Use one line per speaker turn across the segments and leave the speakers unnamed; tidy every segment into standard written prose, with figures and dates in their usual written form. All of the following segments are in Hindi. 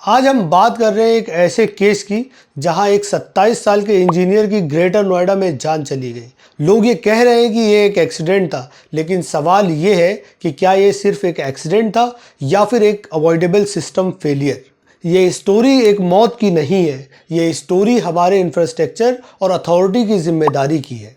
आज हम बात कर रहे हैं एक ऐसे केस की जहां एक 27 साल के इंजीनियर की ग्रेटर नोएडा में जान चली गई। लोग ये कह रहे हैं कि ये एक एक्सीडेंट था, लेकिन सवाल ये है कि क्या ये सिर्फ एक एक्सीडेंट था या फिर एक अवॉइडेबल सिस्टम फेलियर। ये स्टोरी एक मौत की नहीं है, ये स्टोरी हमारे इंफ्रास्ट्रक्चर और अथॉरिटी की जिम्मेदारी की है।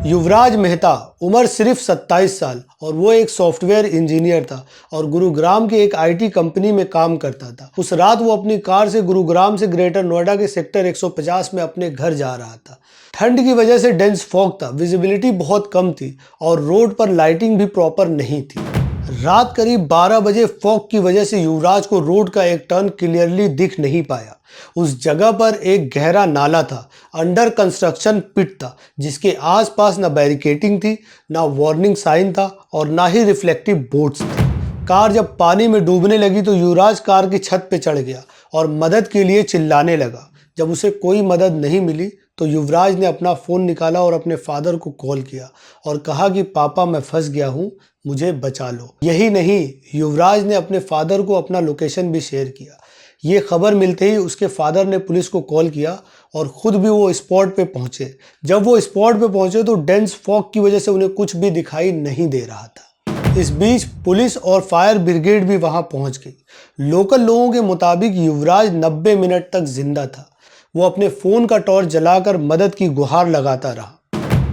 युवराज मेहता, उम्र सिर्फ 27 साल और वो एक सॉफ्टवेयर इंजीनियर था और गुरुग्राम की एक आईटी कंपनी में काम करता था। उस रात वो अपनी कार से गुरुग्राम से ग्रेटर नोएडा के सेक्टर 150 में अपने घर जा रहा था। ठंड की वजह से डेंस फॉग था, विजिबिलिटी बहुत कम थी और रोड पर लाइटिंग भी प्रॉपर नहीं थी। रात करीब 12 बजे फॉग की वजह से युवराज को रोड का एक टर्न क्लियरली दिख नहीं पाया। उस जगह पर एक गहरा नाला था, अंडर कंस्ट्रक्शन पिट था, जिसके आसपास ना बैरिकेटिंग थी, ना वार्निंग साइन था और ना ही रिफ्लेक्टिव बोर्ड्स थे। कार जब पानी में डूबने लगी तो युवराज कार की छत पे चढ़ गया और मदद के लिए चिल्लाने लगा। जब उसे कोई मदद नहीं मिली तो युवराज ने अपना फ़ोन निकाला और अपने फादर को कॉल किया और कहा कि पापा मैं फंस गया हूँ, मुझे बचा लो। यही नहीं, युवराज ने अपने फादर को अपना लोकेशन भी शेयर किया। ये खबर मिलते ही उसके फादर ने पुलिस को कॉल किया और ख़ुद भी वो स्पॉट पे पहुँचे। जब वो स्पॉट पे पहुँचे तो डेंस फॉग की वजह से उन्हें कुछ भी दिखाई नहीं दे रहा था। इस बीच पुलिस और फायर ब्रिगेड भी वहाँ पहुँच गई। लोकल लोगों के मुताबिक युवराज 90 मिनट तक जिंदा था। वो अपने फ़ोन का टॉर्च जलाकर मदद की गुहार लगाता रहा।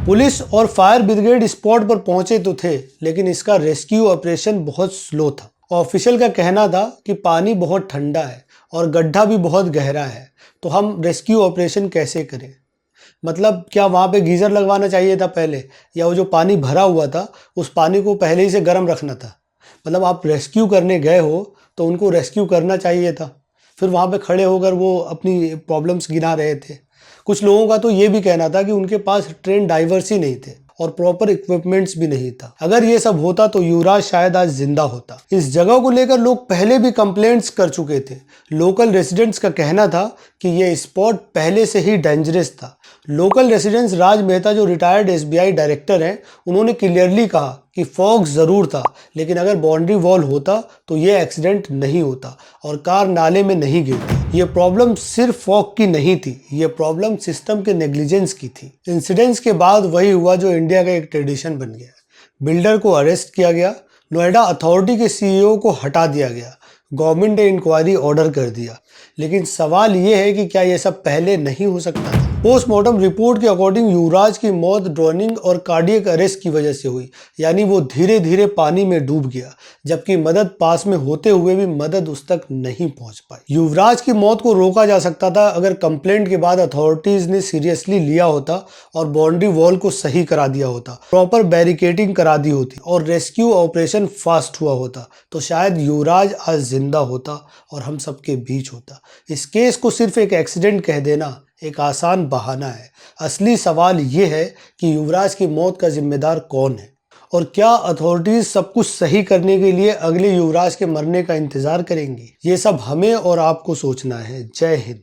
पुलिस और फायर ब्रिगेड स्पॉट पर पहुंचे तो थे, लेकिन इसका रेस्क्यू ऑपरेशन बहुत स्लो था। ऑफिशियल का कहना था कि पानी बहुत ठंडा है और गड्ढा भी बहुत गहरा है, तो हम रेस्क्यू ऑपरेशन कैसे करें। मतलब क्या वहाँ पे गीज़र लगवाना चाहिए था पहले, या वो जो पानी भरा हुआ था उस पानी को पहले ही से गर्म रखना था। मतलब आप रेस्क्यू करने गए हो तो उनको रेस्क्यू करना चाहिए था, फिर वहाँ पे खड़े होकर वो अपनी प्रॉब्लम्स गिना रहे थे। कुछ लोगों का तो ये भी कहना था कि उनके पास ट्रेन डाइवर्स ही नहीं थे और प्रॉपर इक्विपमेंट्स भी नहीं था। अगर ये सब होता तो युवराज शायद आज जिंदा होता। इस जगह को लेकर लोग पहले भी कंप्लेंट्स कर चुके थे। लोकल रेसिडेंट्स का कहना था कि ये स्पॉट पहले से ही डेंजरस था। लोकल रेसिडेंट्स राज मेहता, जो रिटायर्ड एसबीआई डायरेक्टर हैं, उन्होंने क्लियरली कहा कि फॉग ज़रूर था, लेकिन अगर बाउंड्री वॉल होता तो ये एक्सीडेंट नहीं होता और कार नाले में नहीं गिरती। ये प्रॉब्लम सिर्फ फॉग की नहीं थी, ये प्रॉब्लम सिस्टम के नेग्लिजेंस की थी। इंसिडेंट्स के बाद वही हुआ जो इंडिया का एक ट्रेडिशन बन गया। बिल्डर को अरेस्ट किया गया, नोएडा अथॉरिटी के सीईओ को हटा दिया गया, गवर्नमेंट ने इंक्वायरी ऑर्डर कर दिया। लेकिन सवाल ये है कि क्या ये सब पहले नहीं हो सकता था। पोस्टमार्टम रिपोर्ट के अकॉर्डिंग युवराज की मौत ड्रोनिंग और कार्डियक अरेस्ट की वजह से हुई, यानी वो धीरे धीरे पानी में डूब गया, जबकि मदद पास में होते हुए भी मदद उस तक नहीं पहुंच पाई। युवराज की मौत को रोका जा सकता था अगर कंप्लेंट के बाद अथॉरिटीज ने सीरियसली लिया होता और बाउंड्री वॉल को सही करा दिया होता, प्रॉपर बैरिकेडिंग करा दी होती और रेस्क्यू ऑपरेशन फास्ट हुआ होता, तो शायद युवराज आज जिंदा होता और हम सबके बीच होता। इस केस को सिर्फ एक एक्सीडेंट कह देना एक आसान बहाना है। असली सवाल ये है कि युवराज की मौत का जिम्मेदार कौन है और क्या अथॉरिटीज सब कुछ सही करने के लिए अगले युवराज के मरने का इंतजार करेंगी। ये सब हमें और आपको सोचना है। जय हिंद।